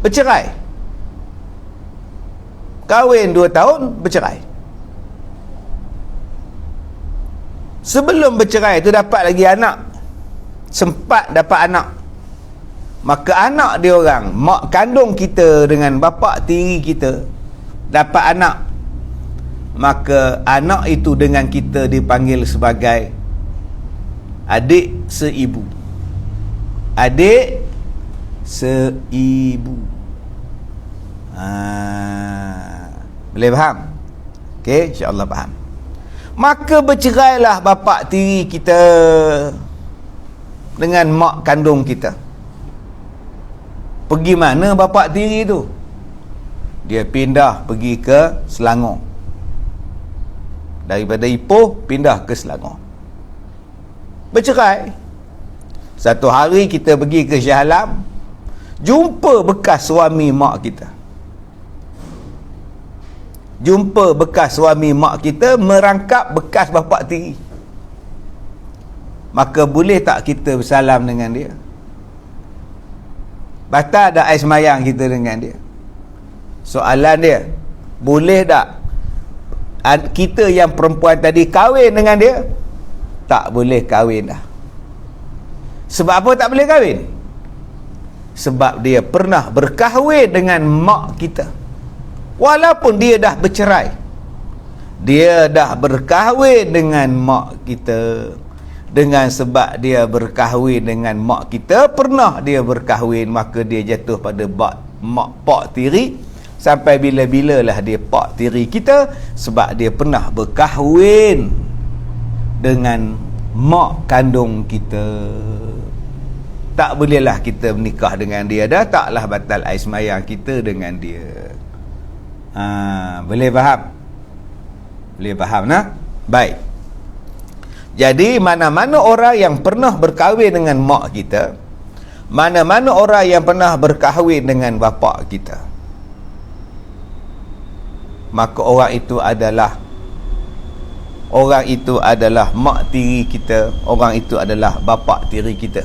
bercerai. Kahwin 2 tahun, bercerai. Sebelum bercerai tu dapat lagi anak. Sempat dapat anak. Maka anak dia orang, mak kandung kita dengan bapa tiri kita, dapat anak. Maka anak itu dengan kita dipanggil sebagai adik seibu. Adik seibu. Boleh faham? Okey, insya-Allah faham. Maka bercerailah bapa tiri kita dengan mak kandung kita. Pergi mana bapa tiri tu? Dia pindah pergi ke Selangor. Daripada Ipoh pindah ke Selangor. Bercerai. Satu hari kita pergi ke Shah Alam, jumpa bekas suami mak kita. Jumpa bekas suami mak kita merangkap bekas bapa tiri. Maka boleh tak kita bersalam dengan dia? Batal tak air semayang kita dengan dia? Soalan dia, boleh tak kita yang perempuan tadi kahwin dengan dia? Tak boleh kahwin dah. Sebab apa tak boleh kahwin? Sebab dia pernah berkahwin dengan mak kita. Walaupun dia dah bercerai, dia dah berkahwin dengan mak kita. Dengan sebab dia berkahwin dengan mak kita, pernah dia berkahwin, maka dia jatuh pada mak pak tiri. Sampai bila-bilalah dia pak tiri kita, sebab dia pernah berkahwin dengan mak kandung kita. Tak bolehlah kita menikah dengan dia dah. Taklah batal air semayang kita dengan dia. Boleh faham? Boleh faham nah? Baik. Jadi mana-mana orang yang pernah berkahwin dengan mak kita, mana-mana orang yang pernah berkahwin dengan bapa kita, maka orang itu adalah mak tiri kita, orang itu adalah bapa tiri kita.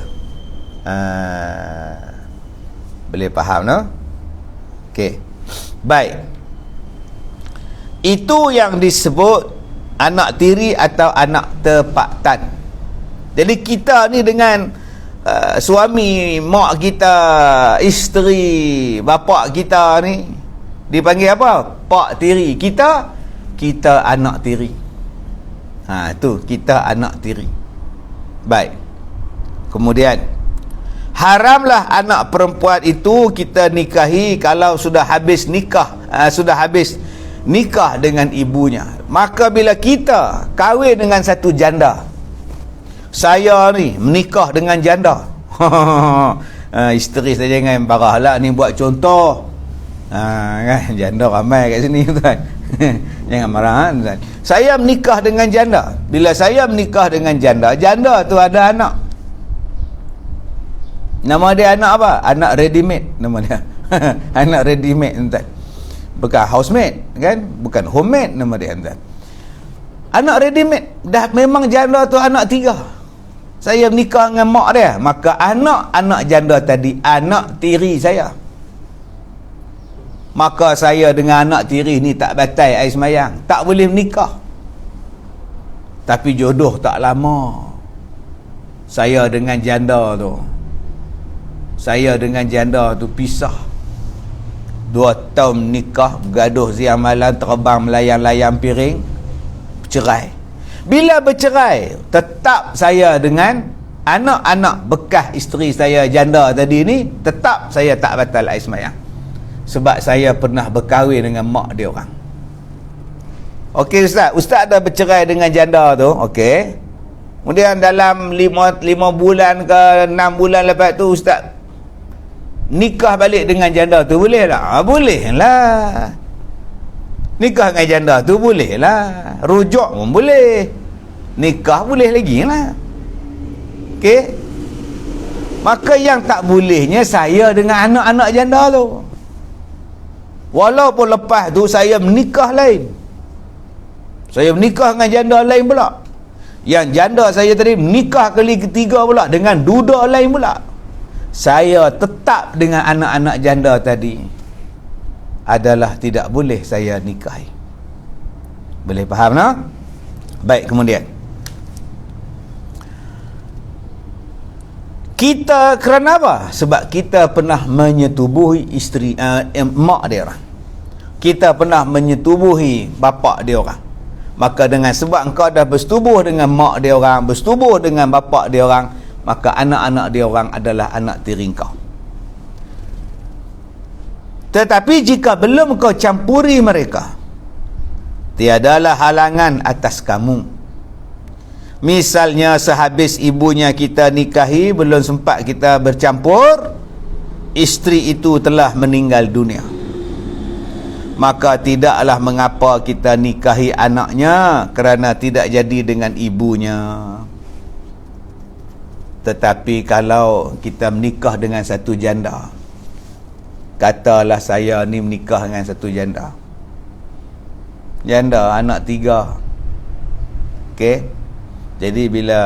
Boleh faham no? Okey. Baik. Itu yang disebut anak tiri atau anak terpaktan. Jadi kita ni dengan suami mak kita, isteri bapa kita ni dipanggil apa? Pak tiri. Kita anak tiri. Tu kita anak tiri. Baik. Kemudian haramlah anak perempuan itu kita nikahi kalau sudah habis nikah, nikah dengan ibunya. Maka bila kita kahwin dengan satu janda, saya ni menikah dengan janda, isteri saya jangan marah lah, ni buat contoh. Kan janda ramai kat sini tuan. Jangan marah tuan. Saya menikah dengan janda. Bila saya menikah dengan janda, janda tu ada anak. Nama dia anak apa? Anak ready made nama dia. Anak ready made tuan. Bukan housemaid kan, bukan homemade nama dia tuan. Anak ready made. Dah memang janda tu anak 3. Saya menikah dengan mak dia, maka anak janda tadi anak tiri saya. Maka saya dengan anak tiri ni tak batal air semayang, tak boleh menikah. Tapi jodoh tak lama. Saya dengan janda tu pisah. 2 tahun nikah, bergaduh siang malam, terbang melayang-layang piring, bercerai. Bila bercerai, tetap saya dengan anak-anak bekas isteri saya janda tadi ni, tetap saya tak batal air semayang. Sebab saya pernah berkahwin dengan mak dia orang. Okey Ustaz dah bercerai dengan janda tu, okey. Kemudian dalam 5 bulan ke 6 bulan lepas tu Ustaz nikah balik dengan janda tu, boleh tak? Boleh lah. Nikah dengan janda tu boleh lah. Rujuk pun boleh. Nikah boleh lagi lah. Okey. Maka yang tak bolehnya saya dengan anak-anak janda tu. Walaupun lepas tu saya menikah lain. Saya menikah dengan janda lain pula. Yang janda saya tadi menikah kali ketiga pula dengan duda lain pula. saya tetap dengan anak-anak janda tadi adalah tidak boleh saya nikahi. Boleh faham tak? Baik, kemudian kita kerana apa? Sebab kita pernah menyetubuhi isteri mak dia orang. Kita pernah menyetubuhi bapa dia orang. Maka dengan sebab engkau dah bersetubuh dengan mak dia orang, bersetubuh dengan bapa dia orang, maka anak-anak dia orang adalah anak tiri kau. Tetapi jika belum kau campuri mereka, tiadalah halangan atas kamu. Misalnya sehabis ibunya kita nikahi, belum sempat kita bercampur, isteri itu telah meninggal dunia, maka tidaklah mengapa kita nikahi anaknya kerana tidak jadi dengan ibunya. Tetapi kalau kita menikah dengan satu janda, katalah saya ni menikah dengan satu janda anak 3, okey. Jadi bila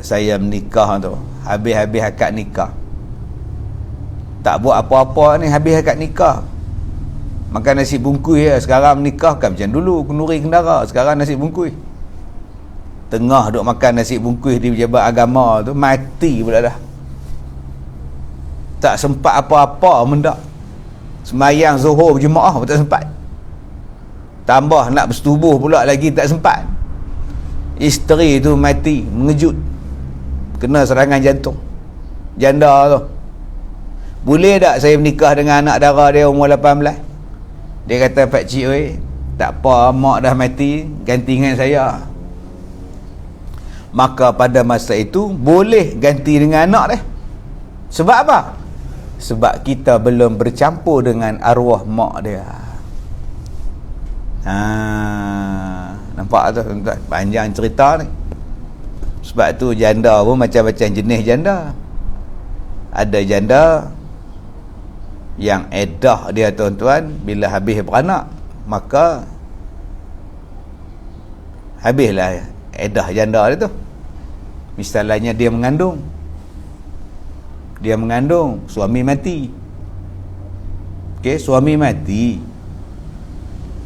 saya menikah tu, habis-habis akad nikah, tak buat apa-apa ni, habis akad nikah, makan nasi bungkus ya. Sekarang menikah kan macam dulu, kenduri kendara, sekarang nasi bungkus. Tengah duk makan nasi bungkus di pejabat agama tu, mati pula dah. Tak sempat apa-apa mendak. Semayang Zuhur berjemaah pun tak sempat. Tambah nak bersetubuh pula lagi tak sempat. Isteri tu mati, mengejut, kena serangan jantung. Janda tu. Boleh tak saya menikah dengan anak dara dia umur 18? Dia kata, Pak Cik oi, tak apa, mak dah mati, ganti dengan saya. Maka pada masa itu boleh ganti dengan anak dia. Sebab apa? Sebab kita belum bercampur dengan arwah mak dia. Nampak tu tuan-tuan, panjang cerita ni. Sebab tu janda pun macam-macam jenis janda. Ada janda yang edah dia tuan-tuan, bila habis beranak, maka habislah edah janda dia tu. Misalnya dia mengandung, suami mati. Okey, suami mati,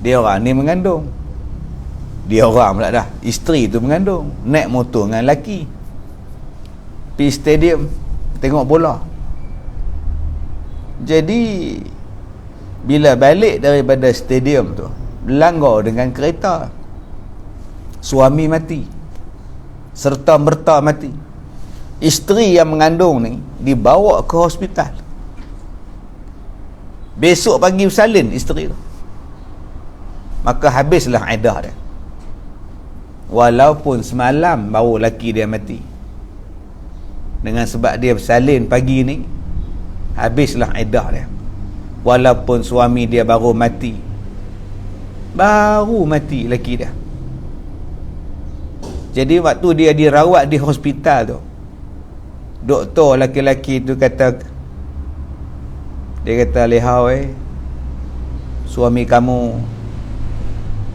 dia orang ni mengandung. Dia orang pula dah, isteri tu mengandung, naik motor dengan lelaki, pergi stadium tengok bola. Jadi bila balik daripada stadium tu, langgar dengan kereta, suami mati, serta merta mati. Isteri yang mengandung ni dibawa ke hospital. Besok pagi bersalin isteri tu, maka habislah iddah dia. Walaupun semalam baru laki dia mati, dengan sebab dia bersalin pagi ni, habislah iddah dia. Walaupun suami dia baru mati laki dia. Jadi waktu dia dirawat di hospital tu, doktor laki-laki tu kata, dia kata, lihau suami kamu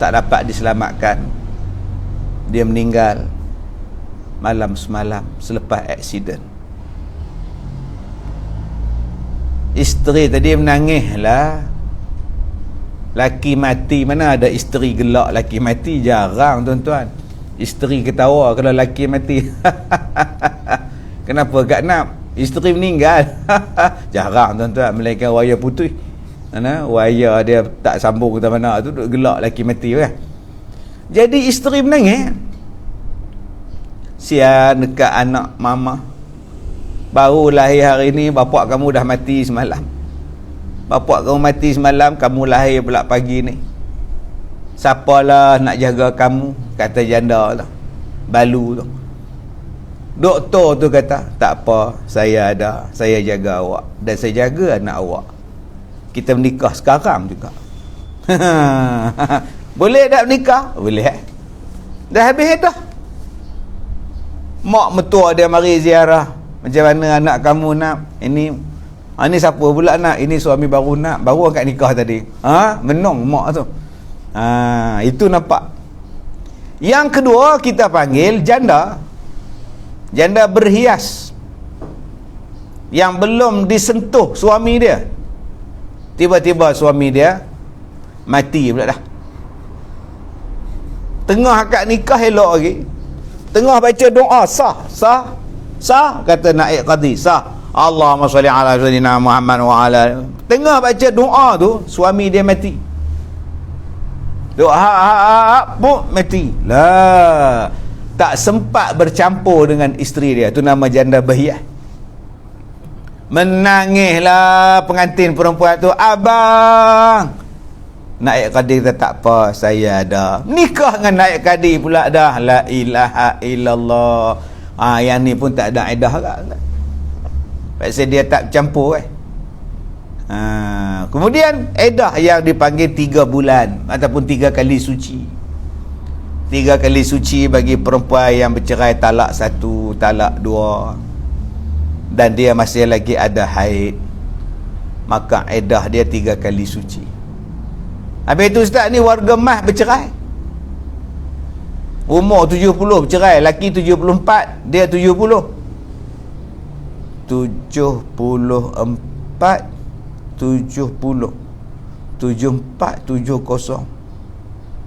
tak dapat diselamatkan, dia meninggal malam semalam selepas aksiden. Isteri tadi menangis lah. Laki mati, mana ada isteri gelak laki mati? Jarang tuan-tuan. Isteri ketawa kalau laki mati. Kenapa gak nak? Isteri meninggal. Jarang tuan-tuan. Melainkan wayar putih, wayar dia tak sambung ke mana tu, duk gelak laki mati kan. Jadi isteri menangis. Sian dekat anak mama, baru lahir hari ni, bapak kamu dah mati semalam. Bapak kamu mati semalam, kamu lahir pula pagi ni. Siapalah nak jaga kamu? Kata janda tu, balu tu. Doktor tu kata, tak apa, saya ada, saya jaga awak dan saya jaga anak awak. Kita menikah sekarang juga. Boleh tak menikah? Boleh. Dah habis dah. Mak mertua dia mari ziarah. Macam mana anak kamu nak? Ini siapa pula nak? Ini suami baru nak, baru akad nikah tadi. Menung mak tu. Itu nampak. Yang kedua kita panggil janda. Janda berhias. yang belum disentuh suami dia, tiba-tiba suami dia mati pula dah. Tengah akad nikah elok lagi, tengah baca doa sah, kata naib qadi, sah, Allahumma salli ala sayyidina Muhammad wa ala, tengah baca doa tu suami dia mati. Doa pun mati lah. Tak sempat bercampur dengan isteri dia, tu nama janda bahiyah. Menangislah pengantin perempuan tu, abang. Naib qadi kata, tak apa, saya ada nikah dengan naib qadi pula dah. La ilaha illallah. Yang ni pun tak ada iddah kan. Pasal dia tak campur kemudian iddah yang dipanggil 3 bulan ataupun 3 kali suci. 3 kali suci bagi perempuan yang bercerai talak 1, talak 2 dan dia masih lagi ada haid, maka iddah dia 3 kali suci. Habis itu ustaz, ni warga mah bercerai, umur 70 bercerai, laki 74, dia 70, 7470,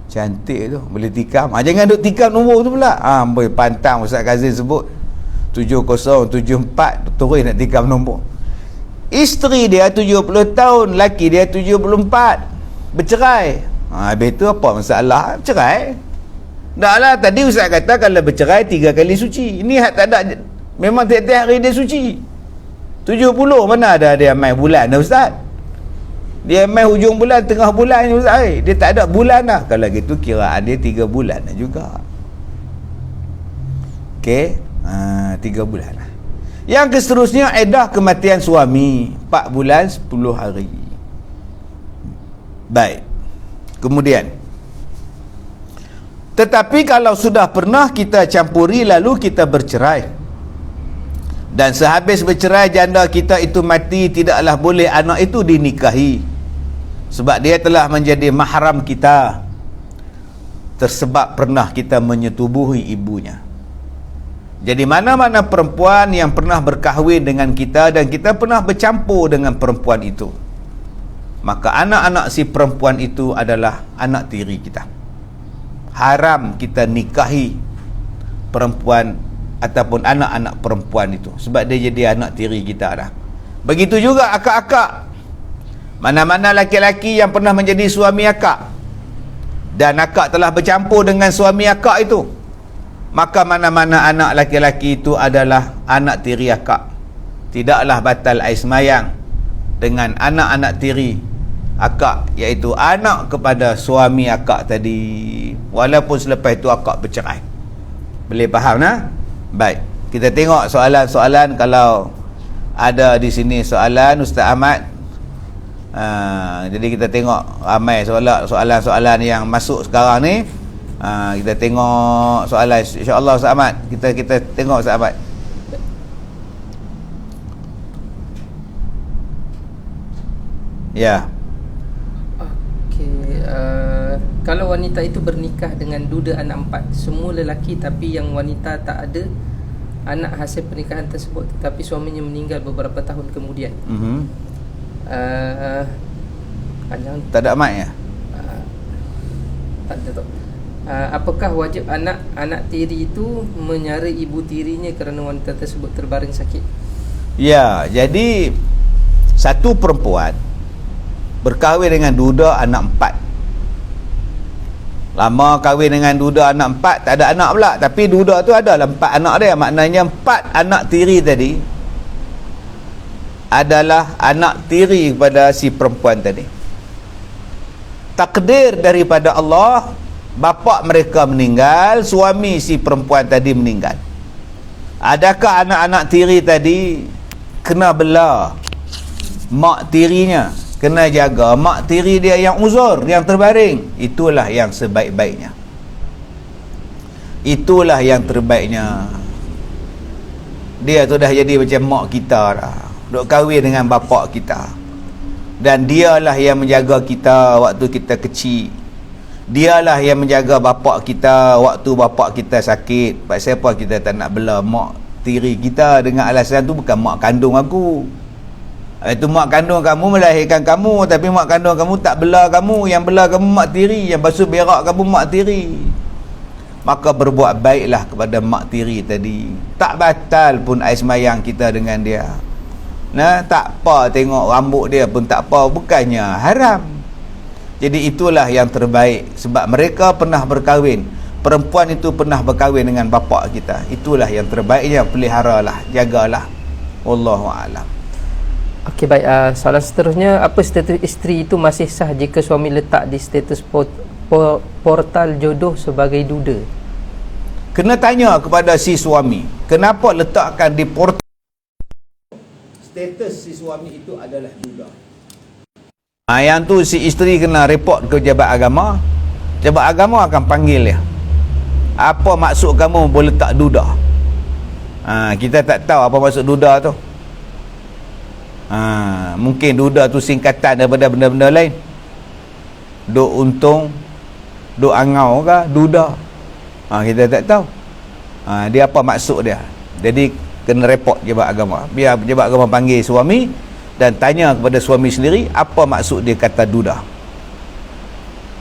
cantik tu, boleh tikam. Jangan duk tikam nombor tu pula. Boleh pantang Ustaz Kazim sebut 7074, terus nak tikam nombor. Isteri dia 70 tahun, laki dia 74, bercerai. Habis tu apa masalah? Bercerai. Dah lah, tadi Ustaz kata kalau bercerai 3 kali suci. Ini hak tak ada, memang tiap-tiap hari dia suci. 70 mana ada dia main bulan dah Ustaz. Dia main hujung bulan, tengah bulan ni Ustaz. Dia tak ada bulan dah. Kalau gitu kiraan dia 3 bulan dah juga. Okey, 3 bulan lah. Yang seterusnya iddah kematian suami 4 bulan 10 hari. Baik. Kemudian, tetapi kalau sudah pernah kita campuri lalu kita bercerai, dan sehabis bercerai janda kita itu mati, tidaklah boleh anak itu dinikahi, sebab dia telah menjadi mahram kita tersebab pernah kita menyetubuhi ibunya. Jadi mana-mana perempuan yang pernah berkahwin dengan kita dan kita pernah bercampur dengan perempuan itu, maka anak-anak si perempuan itu adalah anak tiri kita. Haram kita nikahi perempuan ataupun anak-anak perempuan itu, sebab dia jadi anak tiri kita dah. Begitu juga akak-akak. Mana-mana laki-laki yang pernah menjadi suami akak dan akak telah bercampur dengan suami akak itu, maka mana-mana anak laki-laki itu adalah anak tiri akak. Tidaklah batal air semayang dengan anak-anak tiri akak, iaitu anak kepada suami akak tadi, walaupun selepas itu akak bercerai. Boleh faham nah? Baik, kita tengok soalan-soalan. Kalau ada di sini soalan Ustaz Ahmad, jadi kita tengok ramai soalan-soalan yang masuk sekarang ni. Kita tengok soalan, insya-Allah Ustaz Ahmad, kita tengok Ustaz Ahmad. Ya. Okey, kalau wanita itu bernikah dengan duda anak 4, semua lelaki, tapi yang wanita tak ada anak hasil pernikahan tersebut, tetapi suaminya meninggal beberapa tahun kemudian. Tak ada amat ya? Tak ada tak. Apakah wajib anak tiri itu menyara ibu tirinya kerana wanita tersebut terbaring sakit? Ya, jadi satu perempuan berkahwin dengan duda anak 4. Lama kahwin dengan duda anak 4, tak ada anak pula, tapi duda tu adalah 4 anak dia. Maknanya 4 anak tiri tadi adalah anak tiri kepada si perempuan tadi. Takdir daripada Allah, bapa mereka meninggal, suami si perempuan tadi meninggal. Adakah anak-anak tiri tadi kena bela mak tirinya, kena jaga mak tiri dia yang uzur, yang terbaring? Itulah yang sebaik-baiknya. Itulah yang terbaiknya. Dia tu dah jadi macam mak kita dah, duk kahwin dengan bapa kita, dan dialah yang menjaga kita waktu kita kecil. Dialah yang menjaga bapa kita waktu bapa kita sakit. Pasal apa kita tak nak bela mak tiri kita dengan alasan tu bukan mak kandung aku. Itu mak kandung kamu melahirkan kamu, tapi mak kandung kamu tak bela kamu, yang bela kamu mak tiri, yang basuh berak kamu mak tiri. Maka berbuat baiklah kepada mak tiri tadi. Tak batal pun air semayang kita dengan dia. Nah, tak apa, tengok rambut dia pun tak apa, bukannya haram. Jadi itulah yang terbaik, sebab mereka pernah berkahwin. Perempuan itu pernah berkahwin dengan bapa kita. Itulah yang terbaiknya, peliharalah, jagalah. Wallahu a'lam. Okey, baik. Soalan seterusnya, apa status isteri itu masih sah jika suami letak di status portal jodoh sebagai duda? Kena tanya kepada si suami, kenapa letakkan di portal status si suami itu adalah duda. Yang tu si isteri kena report ke pejabat agama. Pejabat agama akan panggil dia. Apa maksud kamu boleh letak duda? Kita tak tahu apa maksud duda tu. Mungkin duda tu singkatan daripada benda-benda lain. Duk untung, duk angau ke duda. Kita tak tahu. Dia apa maksud dia. Jadi kena report pejabat agama. Biar pejabat agama panggil suami dan tanya kepada suami sendiri apa maksud dia kata duda.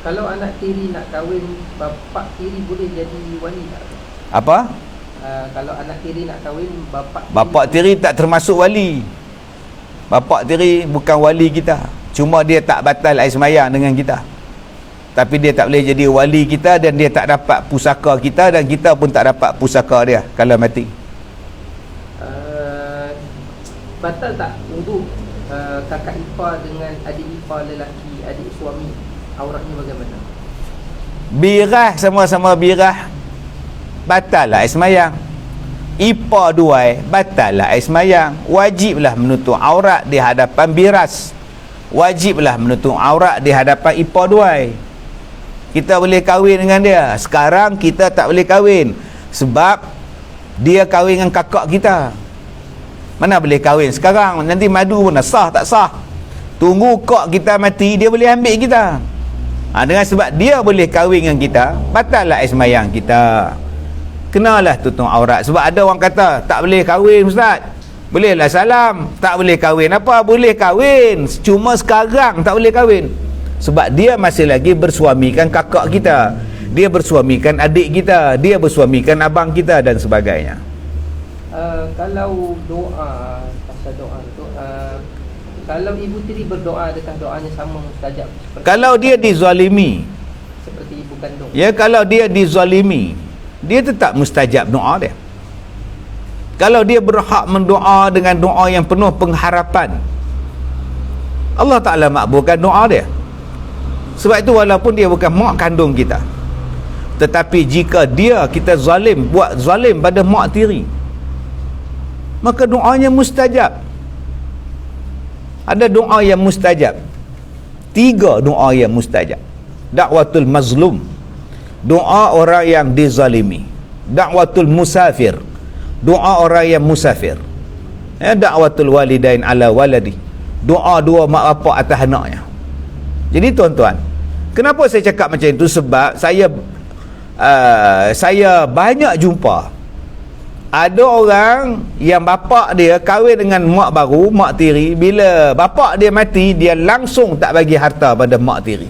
Kalau anak tiri nak kahwin, bapa tiri boleh jadi wali tak? Apa? Kalau anak tiri nak kahwin, bapa tiri tak termasuk wali. Bapa tiri bukan wali kita. Cuma dia tak batal air semayang dengan kita. Tapi dia tak boleh jadi wali kita, dan dia tak dapat pusaka kita, dan kita pun tak dapat pusaka dia kalau mati. Batal tak wudu kakak ipar dengan adik ipar lelaki, adik suami, auratnya bagaimana? Birah, sama-sama birah, batal lah air semayang. Ipar duai, batal lah air semayang. Wajiblah menutup aurat di hadapan biras. Wajiblah menutup aurat di hadapan ipar duai. Kita boleh kahwin dengan dia. Sekarang kita tak boleh kahwin, sebab dia kahwin dengan kakak kita. Mana boleh kahwin sekarang? Nanti madu pun dah sah tak sah. Tunggu kak kita mati, dia boleh ambil kita. Dengan sebab dia boleh kahwin dengan kita, batal lah air semayang kita. Kenalah tutup aurat. Sebab ada orang kata tak boleh kahwin, ustaz. Bolehlah salam. Tak boleh kahwin apa? Boleh kahwin, cuma sekarang tak boleh kahwin. Sebab dia masih lagi bersuamikan kakak kita, dia bersuamikan adik kita, dia bersuamikan abang kita dan sebagainya. Kalau doa, pasal doa tu, kalau ibu tiri berdoa, adakah doanya sama mustajab? Kalau dia dizalimi, seperti ibu kandung. Ya, kalau dia dizalimi, dia tetap mustajab doa dia. Kalau dia berhak mendoa dengan doa yang penuh pengharapan, Allah Ta'ala makbulkan doa dia. Sebab itu walaupun dia bukan mak kandung kita, tetapi jika kita zalim, buat zalim pada mak tiri, maka doanya mustajab. Ada doa yang mustajab. 3 doa yang mustajab. Da'watul mazlum, doa orang yang dizalimi. Da'watul musafir, doa orang yang musafir. Da'watul walidain ala waladi, doa dua mak bapak atas anaknya. Jadi tuan-tuan, kenapa saya cakap macam itu? Sebab saya banyak jumpa ada orang yang bapak dia kahwin dengan mak baru, mak tiri. Bila bapak dia mati, dia langsung tak bagi harta pada mak tiri,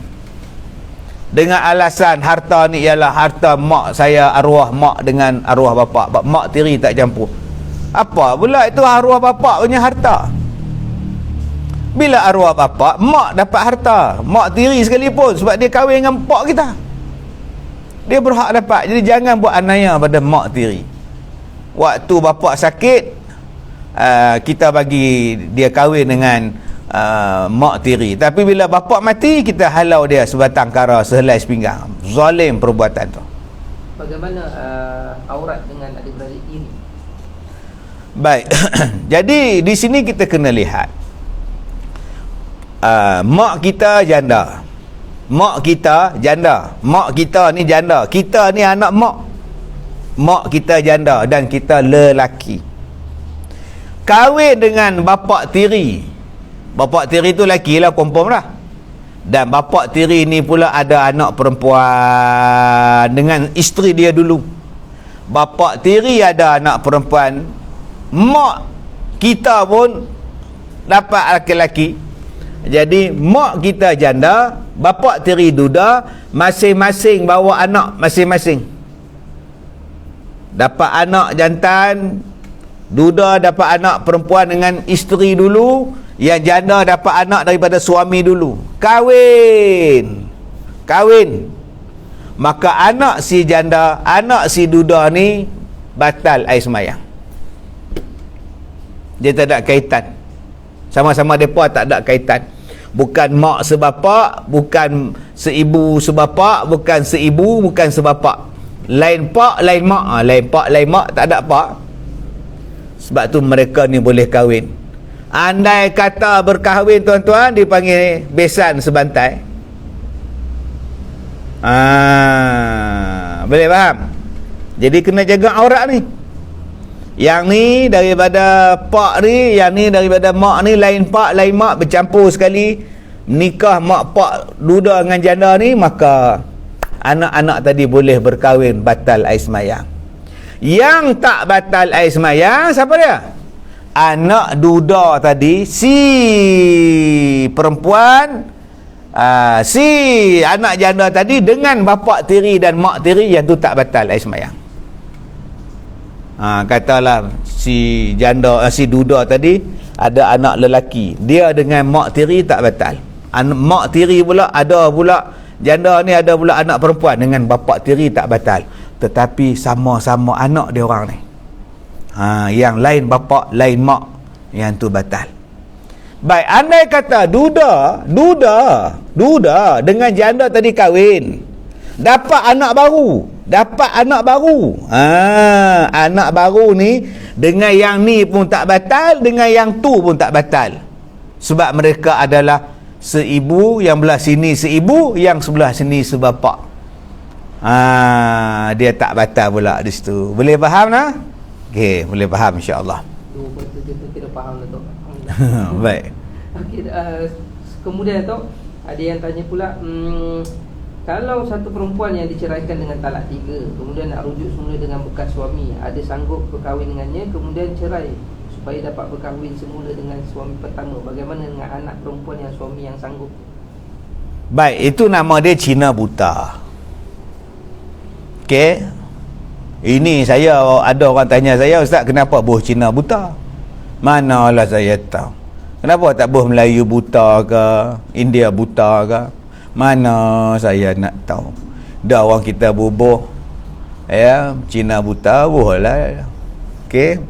dengan alasan harta ni ialah harta mak saya, arwah mak dengan arwah bapak, mak tiri tak campur. Apa pula itu arwah bapak punya harta? Bila arwah bapak, mak dapat harta, mak tiri sekalipun, sebab dia kahwin dengan pak kita, dia berhak dapat. Jadi jangan buat anaya pada mak tiri. Waktu bapak sakit, kita bagi dia kahwin dengan mak tiri, tapi bila bapak mati, kita halau dia sebatang kara, sehelai sepinggang. Zalim perbuatan tu. Bagaimana aurat dengan adik-beradik tiri? Baik. Jadi di sini kita kena lihat, mak kita janda, mak kita janda, mak kita ni janda, kita ni anak mak kita janda dan kita lelaki. Kahwin dengan bapak tiri, bapak tiri tu lelaki lah, confirm lah. Dan bapak tiri ni pula ada anak perempuan dengan isteri dia dulu. Bapak tiri ada anak perempuan mak kita pun dapat laki-laki. Jadi mak kita janda, bapa tiri duda, masing-masing bawa anak masing-masing. Dapat anak jantan, duda dapat anak perempuan dengan isteri dulu, yang janda dapat anak daripada suami dulu. Kahwin. Maka anak si janda, anak si duda ni batal air semayang. Dia tak ada kaitan. Sama-sama mereka tak ada kaitan. Bukan mak sebapa, bukan seibu sebapa, bukan seibu, bukan sebapa. Lain pak, lain mak. Lain pak, lain mak, tak ada pak. Sebab tu mereka ni boleh kahwin. Andai kata berkahwin tuan-tuan, dipanggil besan sebantai. Boleh faham? Jadi kena jaga aurat ni. Yang ni daripada pak ni, yang ni daripada mak ni, lain pak, lain mak, bercampur sekali. Nikah mak pak duda dengan janda ni, maka anak-anak tadi boleh berkahwin, batal air semayang. Yang tak batal air semayang, siapa dia? Anak duda tadi, si perempuan, si anak janda tadi dengan bapa tiri dan mak tiri, yang tu tak batal air semayang. Katalah si janda, si duda tadi ada anak lelaki, dia dengan mak tiri tak batal. Mak tiri pula ada pula, janda ni ada pula anak perempuan, dengan bapa tiri tak batal. Tetapi sama-sama anak dia orang ni, yang lain bapa, lain mak, yang tu batal. Baik, andai kata duda dengan janda tadi kahwin, dapat anak baru, anak baru ni dengan yang ni pun tak batal, dengan yang tu pun tak batal. Sebab mereka adalah seibu, yang belah sini seibu, yang sebelah sini sebapa. Dia tak batal pula di situ. Boleh faham lah? Okey, boleh faham insya-Allah. Kita faham lah, Tok. Baik. Okey, kemudian Tok, ada yang tanya pula, kalau satu perempuan yang diceraikan dengan talak 3, kemudian nak rujuk semula dengan bekas suami, ada sanggup berkahwin dengannya, kemudian cerai supaya dapat berkahwin semula dengan suami pertama, bagaimana dengan anak perempuan yang suami yang sanggup? Baik, itu nama dia Cina buta. Okey. Ini saya, ada orang tanya saya, Ustaz, kenapa boh Cina buta? Manalah saya tahu. Kenapa tak boh Melayu buta ke, India buta ke? Mana saya nak tahu. Dah orang kita bubuh, ya, Cina buta boh lah. Okey.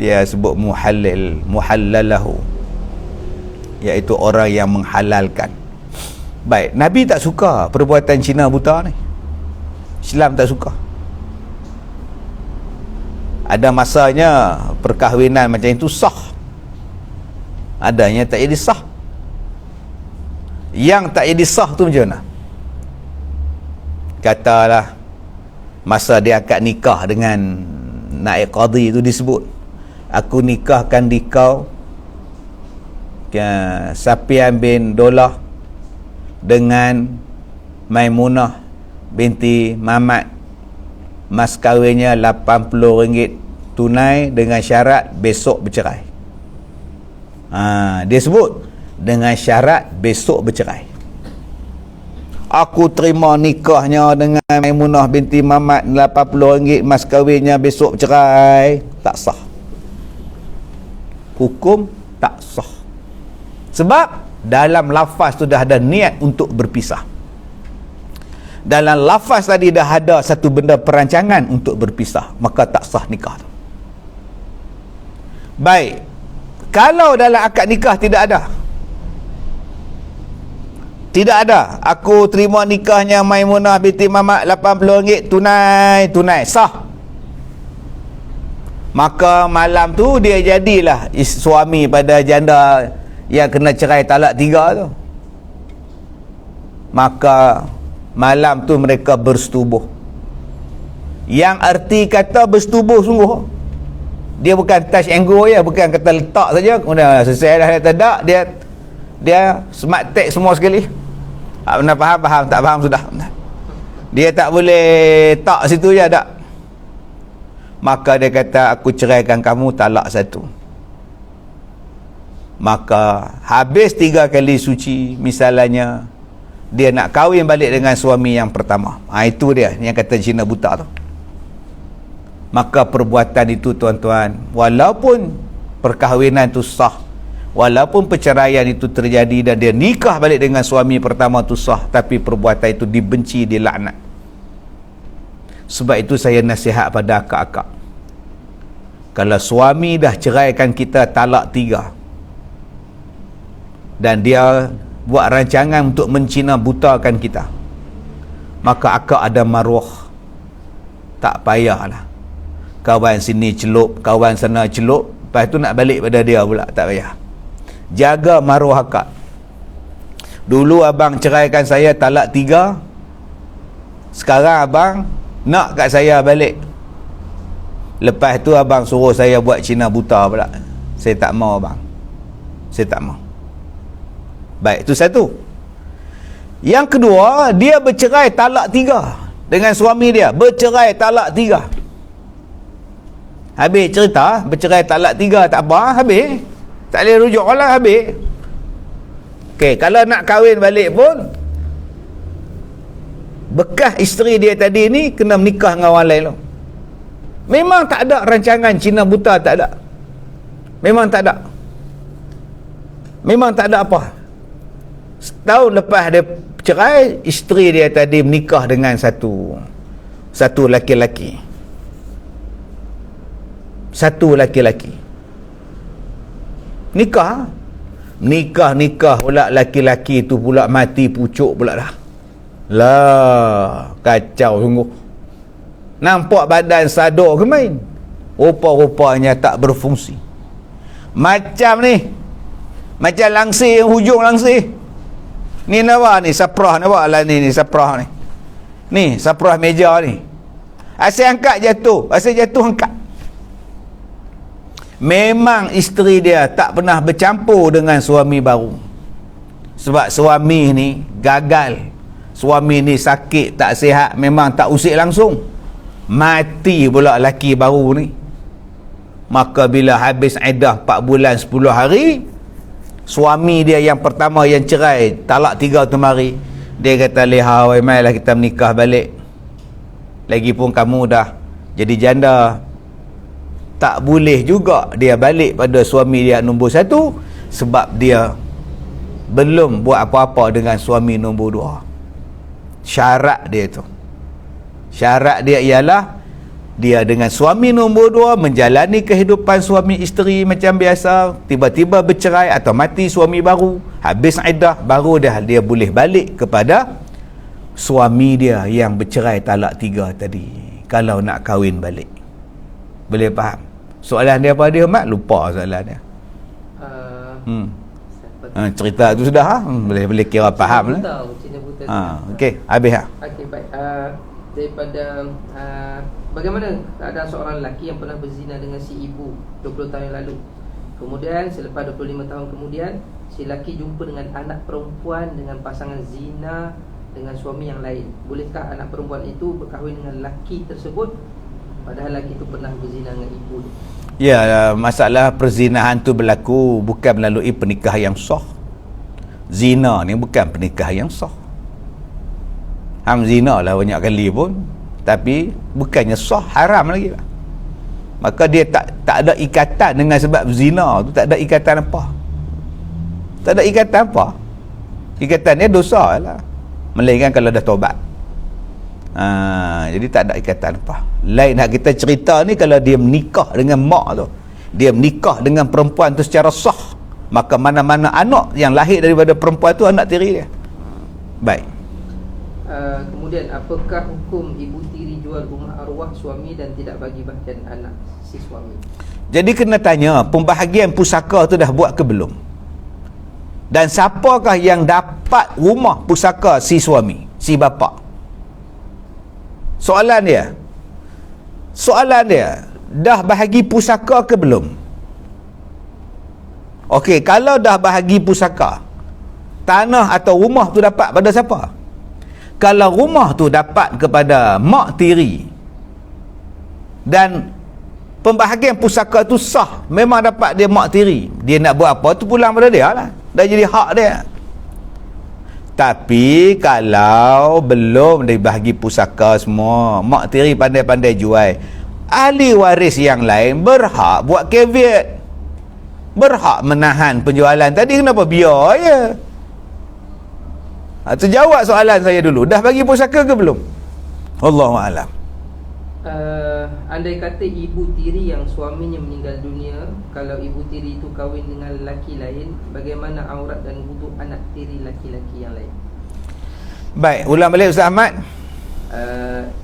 Dia sebut muhallalahu, iaitu orang yang menghalalkan. Baik, Nabi tak suka perbuatan Cina buta ni. Islam tak suka. Ada masanya perkahwinan macam itu sah, adanya tak jadi sah. Yang tak jadi sah tu macam mana? Katalah masa dia akad nikah dengan naib qadi tu disebut, aku nikahkan di kau Safian bin Dolah dengan Maimunah binti Mamat, mas kahwinnya RM80 tunai dengan syarat besok bercerai. Dia sebut dengan syarat besok bercerai. Aku terima nikahnya dengan Maimunah binti Mamat RM80, mas kahwinnya besok bercerai. Tak sah. Hukum tak sah. Sebab dalam lafaz tu dah ada niat untuk berpisah. Dalam lafaz tadi dah ada satu benda perancangan untuk berpisah, maka tak sah nikah tu. Baik, kalau dalam akad nikah tidak ada, aku terima nikahnya Maimunah binti Mamat RM80 tunai, sah. Maka malam tu dia jadilah suami pada janda yang kena cerai talak 3 tu. Maka malam tu mereka bersetubuh. Yang arti kata bersetubuh sungguh, dia bukan touch and go ya, bukan kata letak saja kemudian selesai dah, tak, dia smart tag semua sekali. Benar faham, tak faham sudah. Dia tak boleh tak situ je, tak. maka dia kata aku ceraikan kamu talak 1. Maka habis 3 kali suci, misalnya dia nak kahwin balik dengan suami yang pertama, itu dia yang kata zina buta tu. Maka perbuatan itu tuan-tuan, walaupun perkahwinan tu sah, walaupun perceraian itu terjadi dan dia nikah balik dengan suami pertama tu sah, tapi perbuatan itu dibenci, dilaknat. Sebab itu saya nasihat pada akak-akak, kalau suami dah ceraikan kita talak 3 dan dia buat rancangan untuk mencina butakan kita, maka akak ada maruah, tak payahlah kawan sini celup, kawan sana celup, lepas tu nak balik pada dia pula, tak payah. Jaga maruah akak. Dulu abang ceraikan saya talak 3, sekarang abang nak kat saya balik, lepas tu abang suruh saya buat cina buta pula. Saya tak mau abang, saya tak mau. Baik, itu satu. Yang kedua, dia bercerai talak 3 dengan suami dia, bercerai talak 3. Habis cerita, bercerai talak 3 tak apa, habis. Tak boleh rujuk lah, habis. Okey, kalau nak kahwin balik pun, bekas isteri dia tadi ni kena menikah dengan orang lain lah. Memang tak ada rancangan cina buta, tak ada. Memang tak ada. Memang tak ada apa. Setahun lepas dia cerai, isteri dia tadi menikah dengan satu laki-laki. Satu laki-laki. Nikah pula, laki-laki tu pula mati pucuk pula dah. Lah, kacau sungguh. Nampak badan sadar ke main? Rupa-rupanya tak berfungsi. Macam ni, macam langsir, hujung langsir. Ni nampak ni, saprah nampak lah ni saprah ni. Ni, saprah meja ni. Asyik angkat jatuh, asyik jatuh angkat. Memang isteri dia tak pernah bercampur dengan suami baru. Sebab suami ni gagal. Suami ni sakit, tak sihat, memang tak usik langsung. Mati pula laki baru ni. Maka bila habis iddah 4 bulan 10 hari, suami dia yang pertama yang cerai talak 3 tu mari, dia kata, "Liha, mailah kita menikah balik. Lagipun kamu dah jadi janda." Tak boleh juga dia balik pada suami dia nombor 1, sebab dia belum buat apa-apa dengan suami nombor 2. Syarat dia tu, syarat dia ialah dia dengan suami nombor 2 menjalani kehidupan suami isteri macam biasa. Tiba-tiba bercerai atau mati suami baru, habis iddah, baru dia boleh balik kepada suami dia yang bercerai talak 3 tadi, kalau nak kahwin balik. Boleh faham? Soalan dia apa dia, Mat? Lupa soalan dia. Cerita tu sudah, boleh kira faham lah. Okey, habis lah. Okey, baik. Daripada bagaimana keadaan seorang lelaki yang pernah berzina dengan si ibu 20 tahun yang lalu. Kemudian selepas 25 tahun kemudian, si lelaki jumpa dengan anak perempuan dengan pasangan zina dengan suami yang lain. Bolehkah anak perempuan itu berkahwin dengan lelaki tersebut padahal lelaki itu pernah berzina dengan ibu? Ya, masalah perzinahan tu berlaku bukan melalui pernikahan yang sah. Zina ni bukan pernikahan yang sah. Zina lah banyak kali pun, tapi bukannya sah, haram lagi lah. Maka dia tak ada ikatan dengan sebab zina tu, tak ada ikatan apa. Tak ada ikatan apa. Ikatan dia dosa lah, melainkan kalau dah taubat. Jadi tak ada ikatan apa. Lain hak kita cerita ni, kalau dia menikah dengan mak tu, dia menikah dengan perempuan tu secara sah, maka mana-mana anak yang lahir daripada perempuan tu anak tiri dia. Baik. Kemudian, apakah hukum ibu tiri jual rumah arwah suami dan tidak bagi bahagian anak si suami? Jadi kena tanya, pembahagian pusaka tu dah buat ke belum? Dan siapakah yang dapat rumah pusaka si suami, si bapa? Soalan dia, dah bahagi pusaka ke belum? Okey, kalau dah bahagi pusaka, tanah atau rumah tu dapat pada siapa? Kalau rumah tu dapat kepada mak tiri dan pembahagian pusaka tu sah, memang dapat dia mak tiri, dia nak buat apa tu pulang pada dia lah, dah jadi hak dia. Tapi kalau belum dibahagi pusaka semua, mak tiri pandai-pandai jual, ahli waris yang lain berhak buat caveat, berhak menahan penjualan tadi. Kenapa biar je? Terjawab soalan saya dulu, dah bagi pusaka ke belum? Allahu'alam. Andai kata ibu tiri yang suaminya meninggal dunia, kalau ibu tiri itu kahwin dengan lelaki lain, bagaimana aurat dan wuduk anak tiri laki-laki yang lain? Baik, ulang balik Ustaz Ahmad.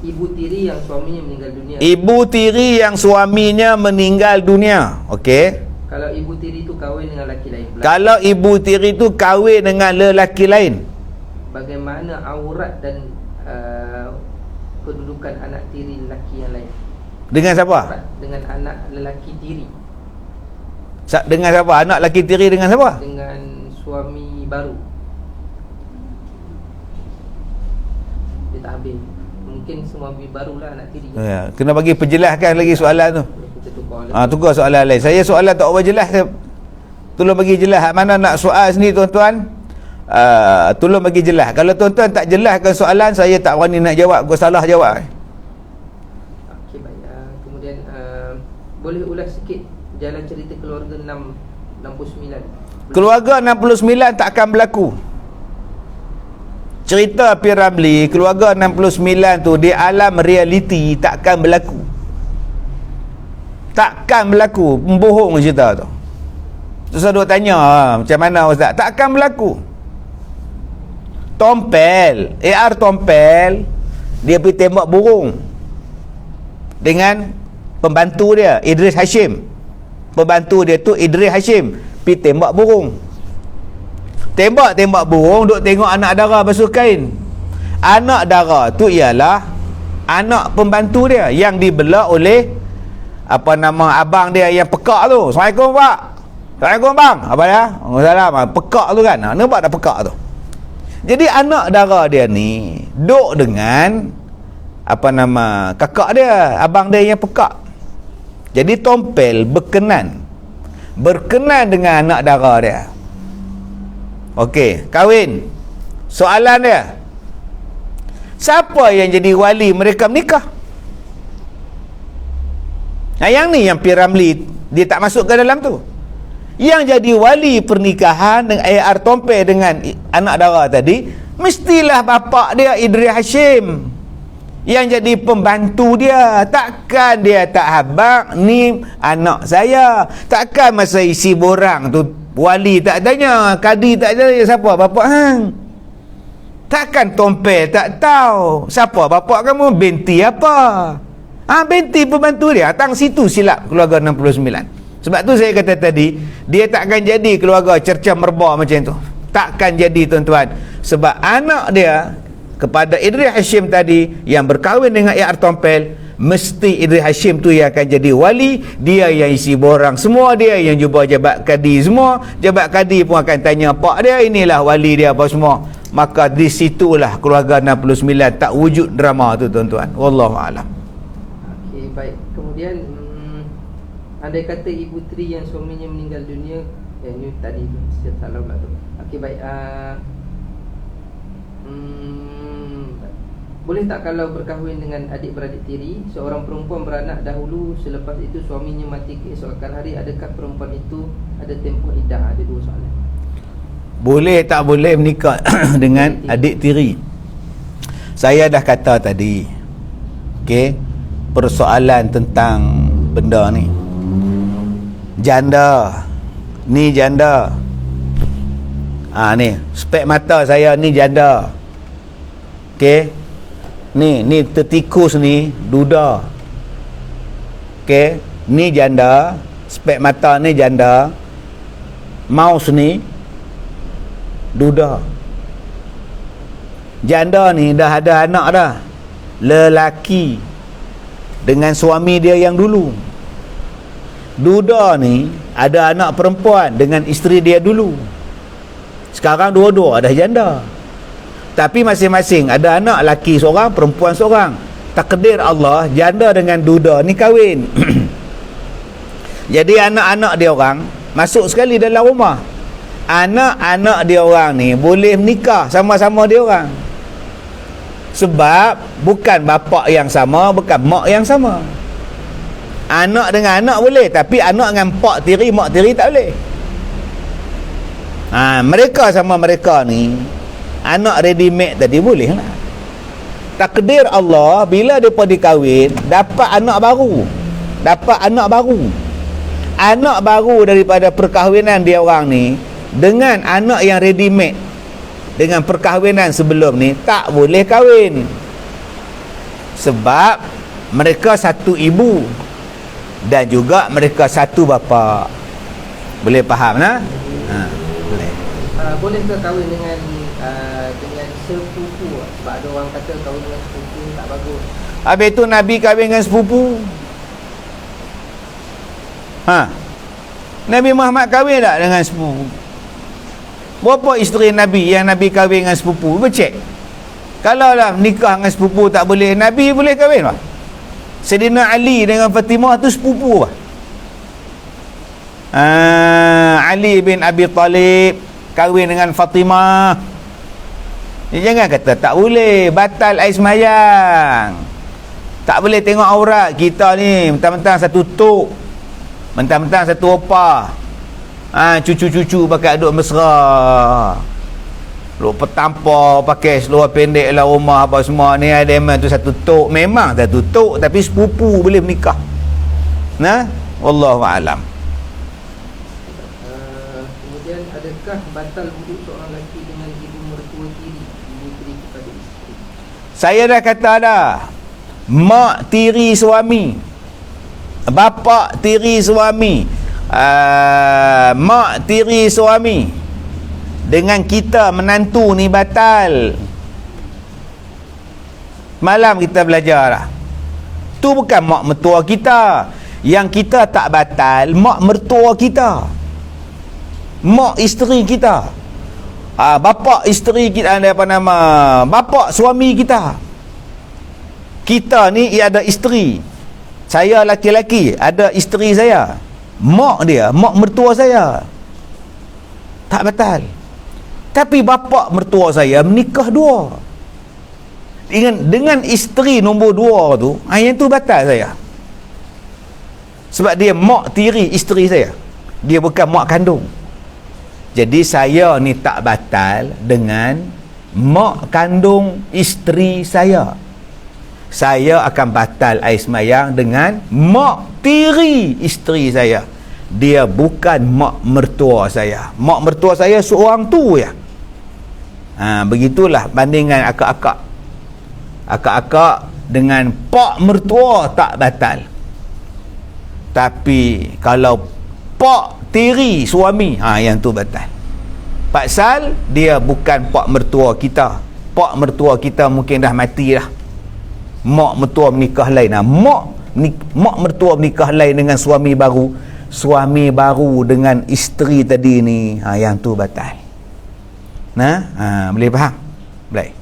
Ibu tiri yang suaminya meninggal dunia. Ibu tiri yang suaminya meninggal dunia. Okey. Kalau ibu tiri itu kahwin dengan lelaki lain pula, Kalau ibu tiri itu kahwin dengan lelaki lain, bagaimana aurat dan kedudukan anak tiri lelaki yang lain? dengan siapa? Dengan anak lelaki tiri. Dengan siapa? Anak lelaki tiri dengan siapa? Dengan suami baru. Dia tak habis. Mungkin suami barulah anak tiri. Ya, kena bagi penjelaskan lagi soalan tu. Kita tukar Tukar soalan lain. Saya soalan tak apa jelas. Tolong bagi jelas. Mana nak soal sini tuan-tuan? Tolong bagi jelas. Kalau tuan-tuan tak jelaskan soalan, saya tak berani nak jawab. Gua salah jawab. Okey, baik. Kemudian boleh ulas sikit jalan cerita keluarga 69. Keluarga 69 tak akan berlaku. Cerita P.Ramlee, keluarga 69 tu di alam realiti takkan berlaku. Takkan berlaku. Bohong cerita tu. Terus duk tanya, macam mana Ustaz? Takkan berlaku. Tompel, AR Tompel, dia pergi tembak burung dengan pembantu dia, Idris Hashim. Pembantu dia tu Idris Hashim, pergi tembak burung. Tembak burung, duk tengok anak dara basuh kain. Anak dara tu ialah anak pembantu dia yang dibela oleh abang dia yang pekak tu. Assalamualaikum Pak. Assalamualaikum bang. Apa dia? Waalaikumsalam. Pekak tu kan. Nampak dah pekak tu. Jadi anak dara dia ni duk dengan kakak dia, abang dia yang pekak. Jadi Tompel berkenan dengan anak dara dia. Okey, kahwin. Soalan dia, siapa yang jadi wali mereka menikah? Yang ni yang P.Ramlee dia tak masuk ke dalam tu. Yang jadi wali pernikahan dengan AR Tompel dengan anak dara tadi, mestilah bapak dia Idris Hashim yang jadi pembantu dia. Takkan dia tak habaq, ni anak saya. Takkan masa isi borang tu wali tak tanya, kadi tak tanya siapa bapak hang. Takkan Tompel tak tahu siapa bapak kamu, binti apa. Binti pembantu dia. Tang situ silap keluarga 69. Sebab tu saya kata tadi, dia takkan jadi keluarga cercah merba macam tu. Takkan jadi tuan-tuan. Sebab anak dia kepada Idris Hashim tadi yang berkahwin dengan AR Tompel, mesti Idris Hashim tu yang akan jadi wali. Dia yang isi borang semua, dia yang jubah jabat kadi semua. Jabat kadi pun akan tanya pak dia, inilah wali dia apa semua. Maka di situlah keluarga 69 tak wujud drama tu tuan-tuan. Wallahualam. Okey, baik. Kemudian andai kata ibu tiri yang suaminya meninggal dunia, ni tadi tu saya salah pula tu. Okey, baik. Boleh tak kalau berkahwin dengan adik-beradik tiri, seorang perempuan beranak dahulu, selepas itu suaminya mati keesokan hari, adakah perempuan itu ada tempoh iddah? Ada dua soalan. Boleh tak boleh menikah dengan adik tiri? Saya dah kata tadi. Okey, persoalan tentang benda ni. Janda. Ni janda. Ni spek mata saya ni janda. Okey. Ni tertikus ni duda. Okey, ni janda, spek mata ni janda. Mouse ni duda. Janda ni dah ada anak dah. Lelaki dengan suami dia yang dulu. Duda ni ada anak perempuan dengan isteri dia dulu. Sekarang dua-dua dah janda. Tapi masing-masing ada anak laki seorang, perempuan seorang. Takdir Allah, janda dengan duda ni kahwin. Jadi anak-anak dia orang masuk sekali dalam rumah. Anak-anak dia orang ni boleh menikah sama-sama dia orang. Sebab bukan bapa yang sama, bukan mak yang sama. Anak dengan anak boleh, tapi anak dengan pak tiri, mak tiri tak boleh. Mereka sama mereka ni, anak ready made tadi boleh lah. Takdir Allah, bila mereka dikahwin, dapat anak baru. Anak baru daripada perkahwinan dia orang ni dengan anak yang ready made dengan perkahwinan sebelum ni tak boleh kahwin. Sebab mereka satu ibu dan juga mereka satu bapa. Boleh faham nah? Boleh. Bolehkah kahwin dengan sepupu? Sebab ada orang kata kahwin dengan sepupu tak bagus. Habis tu Nabi kahwin dengan sepupu. Nabi Muhammad kahwin tak dengan sepupu? Berapa isteri Nabi yang Nabi kahwin dengan sepupu? Bercek. Kalau lah nikah dengan sepupu tak boleh, Nabi boleh kahwin tak? Sayyidina Ali dengan Fatimah tu sepupu lah. Ali bin Abi Talib kahwin dengan Fatimah. Jangan kata tak boleh, batal air semayang. Tak boleh tengok aurat kita ni, mentang-mentang satu tok, mentang-mentang satu opah. Cucu-cucu pakai duduk mesra, duduk petampar, pakai seluar pendek lah rumah apa semua ni. Ada memang tu satu tok, memang satu tok, tapi sepupu boleh menikah. Wallahu a'lam. Kemudian adakah batal wuduk seorang lelaki dengan ibu mertua tiri, ibu tiri kepada isteri? Saya dah kata dah, mak tiri suami, bapa tiri suami, mak tiri suami dengan kita menantu ni batal. Malam kita belajar lah, tu bukan mak mertua kita. Yang kita tak batal mak mertua kita, mak isteri kita, bapa isteri kita, apa nama, bapa suami kita. Kita ni ada isteri, saya laki-laki, ada isteri saya, mak dia, mak mertua saya, tak batal. Tapi bapa mertua saya menikah dua dengan isteri nombor dua tu, yang tu batal saya. Sebab dia mak tiri isteri saya, dia bukan mak kandung. Jadi saya ni tak batal dengan mak kandung isteri saya. Saya akan batal air semayang dengan mak tiri isteri saya. Dia bukan mak mertua saya. Mak mertua saya seorang tu ya. Begitulah bandingan akak-akak. Akak-akak dengan pak mertua tak batal. Tapi kalau pak tiri suami, yang tu batal. Pasal dia bukan pak mertua kita. Pak mertua kita mungkin dah mati dah. Mak mertua menikah lain. Mak mertua menikah lain dengan suami baru. Suami baru dengan isteri tadi ni, yang tu batal. Boleh faham? Boleh.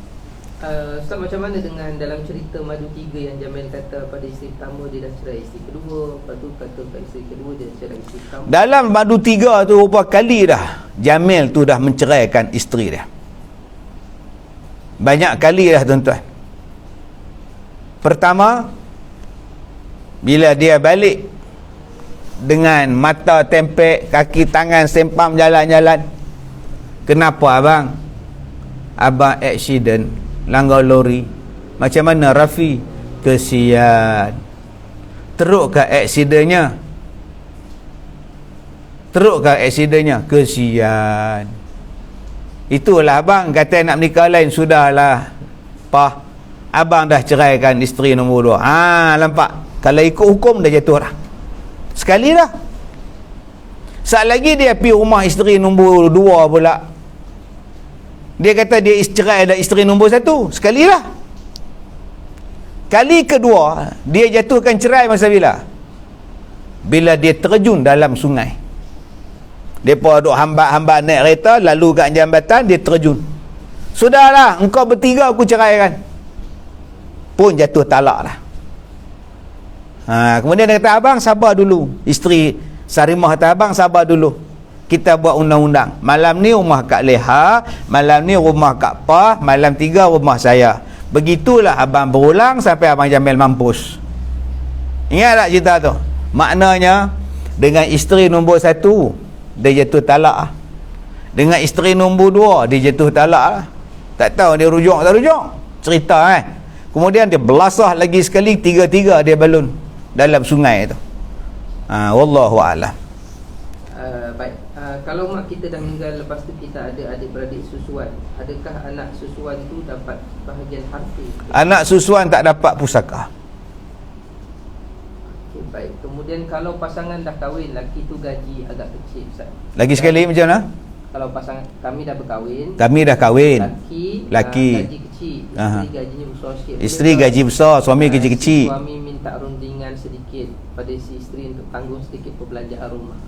Ustaz, macam mana dengan dalam cerita Madu 3 yang Jamil kata pada isteri pertama dia dah cerai isteri kedua, lepas tu kata pada isteri kedua dia cerai isteri pertama? Dalam Madu 3 tu berapa kali dah Jamil tu dah menceraikan isteri dia. Banyak kali dah tuan-tuan. Pertama, bila dia balik dengan mata tempek, kaki tangan sempam jalan-jalan. Kenapa abang? Abang accident, langgar lori. Macam mana Rafi? Kesian. Teruk ke accidentnya? Kesian. Itulah abang kata nak menikah lain. Sudahlah Pah, abang dah ceraikan isteri nombor 2. Nampak? Kalau ikut hukum dah jatuh dah. Sekali dah. Saat lagi dia pergi rumah isteri nombor 2 pula. Dia kata dia cerai ada isteri nombor 1. Sekali dah. Kali kedua dia jatuhkan cerai masa bila? Bila dia terjun dalam sungai. Depa duk hambat-hambat naik kereta, lalu kat jambatan, dia terjun. Sudahlah, engkau bertiga aku ceraikan. Pun jatuh talak dah. Kemudian dia kata, abang sabar dulu. Isteri Sarimah kata, abang sabar dulu, kita buat undang-undang. Malam ni rumah Kak Leha, malam ni rumah Kak Pah, malam 3 rumah saya. Begitulah abang berulang sampai abang Jamil mampus. Ingat tak cerita tu? Maknanya dengan isteri nombor 1 dia jatuh talak. Dengan isteri nombor 2 dia jatuh talak. Tak tahu dia rujuk tak rujuk. Cerita Kemudian dia belasah lagi sekali, 3 dia balun dalam sungai tu. Wallahu a'lam. Baik. Kalau mak kita dah meninggal, lepas tu kita ada adik-beradik susuan, adakah anak susuan tu dapat bahagian harta? Anak susuan tak dapat pusaka. Okay, baik. Kemudian kalau pasangan dah kahwin, laki tu gaji agak kecil, Ustaz. Lagi sekali macam mana? Kalau pasangan kami dah berkahwin, laki gaji kecil, isteri gajinya besar sikit. Isteri gaji besar, suami gaji kecil. Suami minta rundingan sedikit pada si isteri untuk tanggung sedikit perbelanjaan rumah.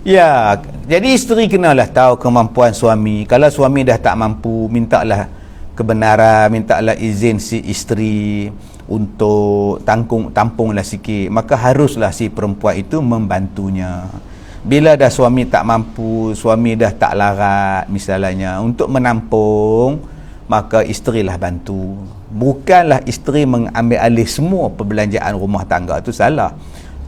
Ya, jadi isteri kenalah tahu kemampuan suami. Kalau suami dah tak mampu, mintalah kebenaran, mintalah izin si isteri untuk tampunglah sikit. Maka haruslah si perempuan itu membantunya. Bila dah suami tak mampu, suami dah tak larat misalnya untuk menampung, maka isterilah bantu. Bukanlah isteri mengambil alih semua perbelanjaan rumah tangga, itu salah.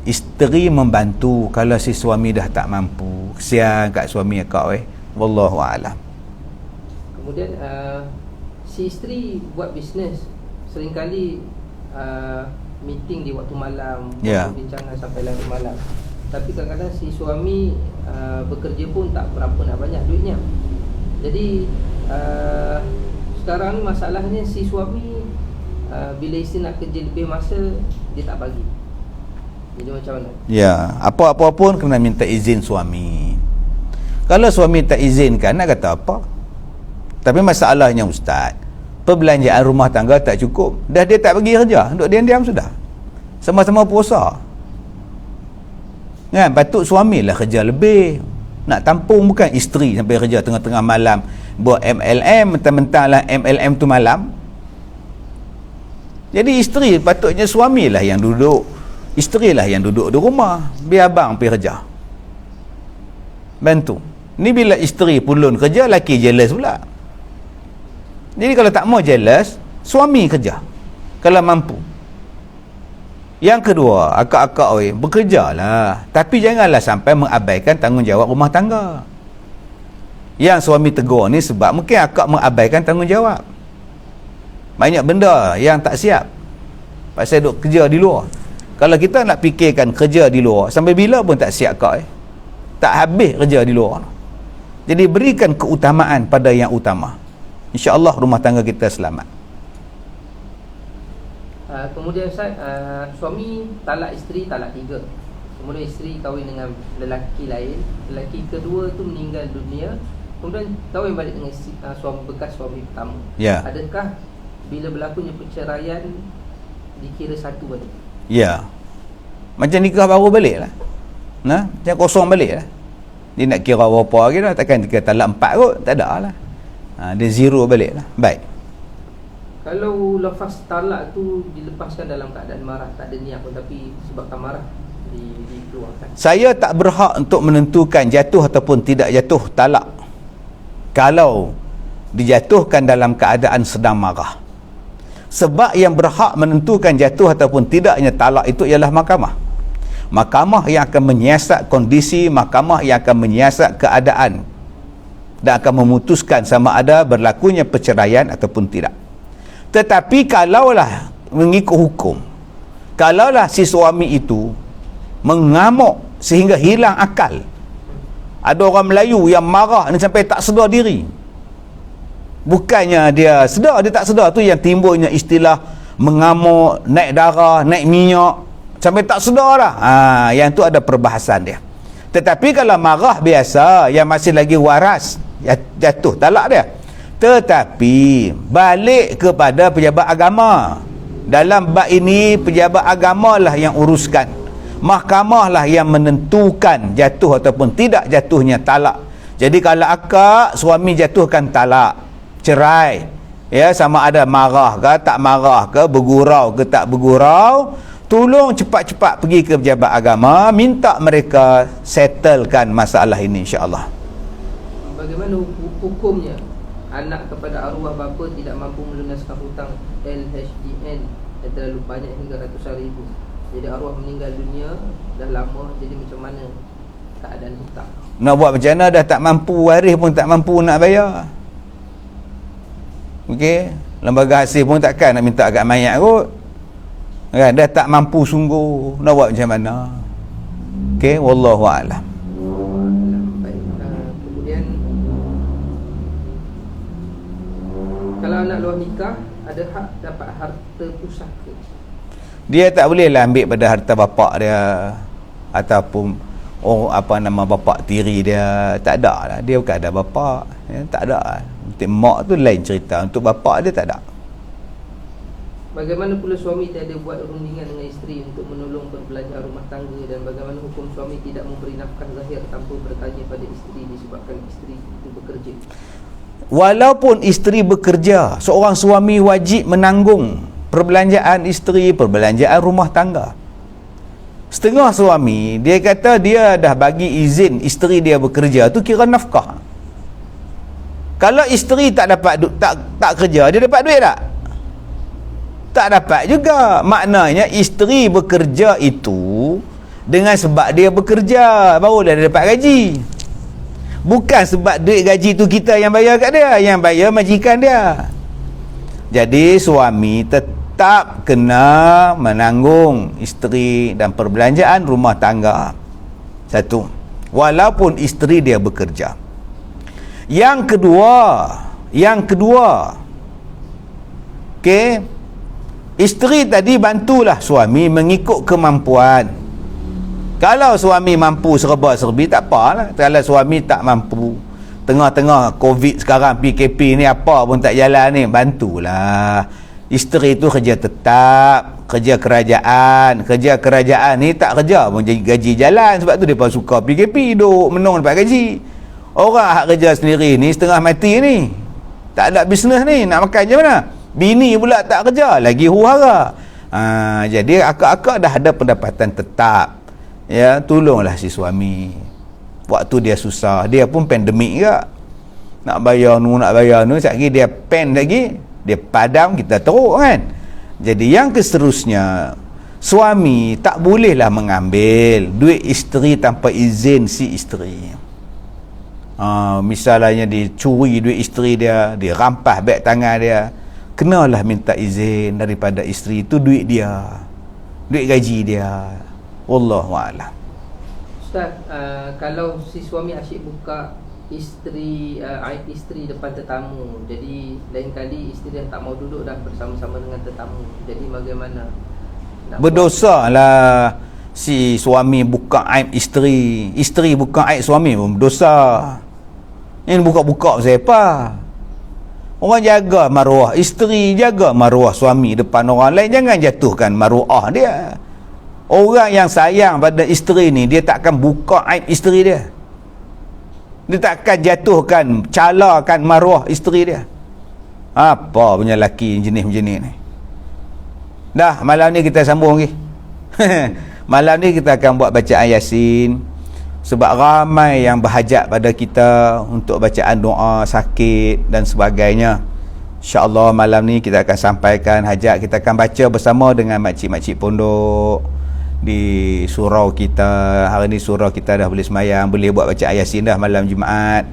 Isteri membantu kalau si suami dah tak mampu. Kesian kat suami akak wallahu a'lam. Kemudian si isteri buat bisnes, seringkali meeting di waktu malam, bincangan sampai larut malam. Tapi kadang-kadang si suami bekerja pun tak berapa nak banyak duitnya. Jadi sekarang ni masalahnya si suami bila isteri nak kerja lebih masa, dia tak bagi. Jadi macam mana? Ya, apa-apa pun kena minta izin suami. Kalau suami tak izinkan, nak kata apa? Tapi masalahnya Ustaz, perbelanjaan rumah tangga tak cukup. Dah dia tak bagi kerja, duduk diam-diam sudah. Sama-sama puasa. Kan, patut suamilah kerja lebih. Nak tampung, bukan isteri sampai kerja tengah-tengah malam buat MLM, mentang-mentanglah MLM tu malam. Jadi isteri patutnya suamilah yang duduk. Isterilah yang duduk di rumah, biar abang pergi kerja. Bantu. Ni bila isteri pulun kerja, laki jealous pula. Jadi kalau tak mau jealous, suami kerja kalau mampu. Yang kedua, akak-akak bekerjalah, tapi janganlah sampai mengabaikan tanggungjawab rumah tangga. Yang suami tegur ni sebab mungkin akak mengabaikan tanggungjawab. Banyak benda yang tak siap pasal duk kerja di luar. Kalau kita nak fikirkan kerja di luar, sampai bila pun tak siap akak tak habis kerja di luar. Jadi berikan keutamaan pada yang utama, insya-Allah rumah tangga kita selamat. Kemudian Ustaz, suami talak isteri talak 3. Kemudian isteri kahwin dengan lelaki lain, lelaki kedua tu meninggal dunia, kemudian kahwin balik dengan suami bekas suami pertama. Adakah bila berlakunya perceraian dikira satu balik? Ya, macam nikah baru balik lah. Macam kosong balik lah. Dia nak kira berapa lagi dah. Takkan dia talak 4 kot, tak ada lah. Dia zero balik lah. Baik. Kalau lafaz talak tu dilepaskan dalam keadaan marah, tak ada niat pun, tapi sebabkan marah dikeluarkan. Saya tak berhak untuk menentukan jatuh ataupun tidak jatuh talak kalau dijatuhkan dalam keadaan sedang marah. Sebab yang berhak menentukan jatuh ataupun tidaknya talak itu ialah mahkamah. Mahkamah yang akan menyiasat kondisi, mahkamah yang akan menyiasat keadaan dan akan memutuskan sama ada berlakunya perceraian ataupun tidak. Tetapi kalaulah mengikut hukum, kalaulah si suami itu mengamuk sehingga hilang akal, ada orang Melayu yang marah ni sampai tak sedar diri, bukannya dia sedar, dia tak sedar, tu yang timbulnya istilah mengamuk, naik darah, naik minyak, sampai tak sedar dah. Yang tu ada perbahasan dia. Tetapi kalau marah biasa yang masih lagi waras, jatuh talak dia. Tetapi balik kepada pejabat agama. Dalam bab ini pejabat agama lah yang uruskan. Mahkamah lah yang menentukan jatuh ataupun tidak jatuhnya talak. Jadi kalau akak suami jatuhkan talak, cerai, ya, sama ada marah ke tak marah ke, bergurau ke tak bergurau, tolong cepat-cepat pergi ke pejabat agama, minta mereka settlekan masalah ini, insya-Allah. Bagaimana hukumnya anak kepada arwah bapa tidak mampu melunaskan hutang LHDN yang terlalu banyak hingga ratusan ribu? Jadi arwah meninggal dunia dah lama, jadi macam mana keadaan hutang? Nak buat macam mana, dah tak mampu, waris pun tak mampu nak bayar. Okey, lembaga hasil pun takkan nak minta agak mayat kot. Kan, dah tak mampu sungguh, nak buat macam mana? Okey, wallahu a'lam. Baik. Kemudian kalau anak luar nikah ada hak dapat harta pusaka? Dia tak boleh lah ambil pada harta bapak dia ataupun bapak tiri dia. Tak ada lah, dia bukan ada bapak ya, tak ada. Untuk mak tu lain cerita, untuk bapak dia tak ada. Bagaimana pula suami tiada buat rundingan dengan isteri untuk menolong perbelanjaan rumah tangga, dan bagaimana hukum suami tidak memberi nafkah zahir tanpa bertanya pada isteri disebabkan isteri itu bekerja? Walaupun isteri bekerja, seorang suami wajib menanggung perbelanjaan isteri, perbelanjaan rumah tangga. Setengah suami dia kata dia dah bagi izin isteri dia bekerja, tu kira nafkah. Kalau isteri tak dapat tak kerja, dia dapat duit tak? Tak dapat juga. Maknanya isteri bekerja itu dengan sebab dia bekerja barulah dia dapat gaji. Bukan sebab duit gaji tu kita yang bayar kat dia, yang bayar majikan dia. Jadi suami tetap kena menanggung isteri dan perbelanjaan rumah tangga. Satu, walaupun isteri dia bekerja. Yang kedua, okey, isteri tadi bantulah suami mengikut kemampuan. Kalau suami mampu serba-serbi tak apalah. Kalau suami tak mampu, tengah-tengah Covid sekarang, PKP ni apa pun tak jalan ni, bantulah. Isteri tu kerja tetap, kerja kerajaan ni tak kerja pun gaji jalan. Sebab tu mereka suka PKP, duduk menung dapat gaji. Orang hak kerja sendiri ni setengah mati ni, tak ada bisnes ni, nak makan macam mana? Bini pula tak kerja, lagi huru-hara. Jadi akak-akak dah ada pendapatan tetap, ya, tolonglah si suami. Waktu dia susah, dia pun pandemik juga, nak bayar nu, sekali dia pen lagi, dia padam, kita teruk kan. Jadi yang seterusnya, suami tak bolehlah mengambil duit isteri tanpa izin si isteri. Misalnya dicuri duit isteri dia, dirampas beg tangan dia, kenalah minta izin daripada isteri, itu duit dia, duit gaji dia. Wallahu a'lam. Ustaz, kalau si suami asyik buka aib isteri depan tetamu, jadi lain kali isteri yang tak mau duduk dah bersama-sama dengan tetamu, jadi bagaimana? Berdosa lah si suami buka aib isteri, isteri buka aib suami pun berdosa. Ini buka-buka siapa? Orang jaga maruah isteri, jaga maruah suami depan orang lain, jangan jatuhkan maruah dia. Orang yang sayang pada isteri ni, dia takkan buka aib isteri dia. Dia takkan jatuhkan, calakan maruah isteri dia. Apa punya lelaki jenis macam ni? Dah, malam ni kita sambung lagi. Malam ni kita akan buat bacaan Yasin. Sebab ramai yang berhajat pada kita untuk bacaan doa sakit dan sebagainya. InsyaAllah malam ni kita akan sampaikan hajat. Kita akan baca bersama dengan makcik-makcik pondok di surau kita. Hari ni surau kita dah boleh semayang, boleh buat bacaan Yasin dah malam Jumaat.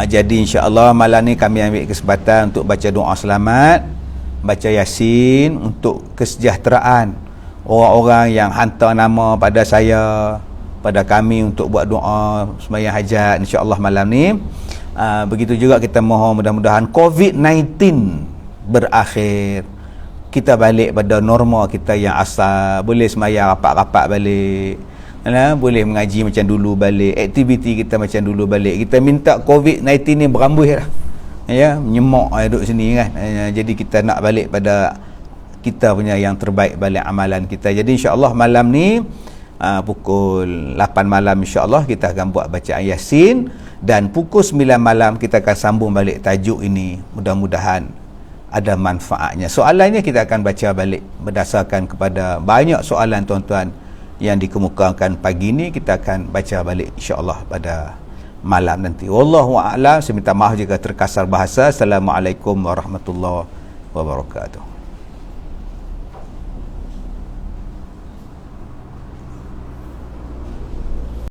Jadi insyaAllah malam ni kami ambil kesempatan untuk baca doa selamat, baca Yasin untuk kesejahteraan orang-orang yang hantar nama pada saya, pada kami untuk buat doa sembahyang hajat insya-Allah malam ni. Begitu juga kita mohon mudah-mudahan COVID-19 berakhir, kita balik pada norma kita yang asal, boleh sembahyang rapat-rapat balik, boleh mengaji macam dulu balik, aktiviti kita macam dulu balik. Kita minta COVID-19 ni berambuh lah, ya, menyemak duduk sini kan. Jadi kita nak balik pada kita punya yang terbaik, balik amalan kita. Jadi insya-Allah malam ni pukul 8 malam insya-Allah kita akan buat bacaan Yasin, dan pukul 9 malam kita akan sambung balik tajuk ini. Mudah-mudahan ada manfaatnya. Soalannya kita akan baca balik berdasarkan kepada banyak soalan tuan-tuan yang dikemukakan pagi ini. Kita akan baca balik insya-Allah pada malam nanti. Wallahu a'lam. Saya minta maaf jika terkasar bahasa. Assalamualaikum warahmatullahi wabarakatuh.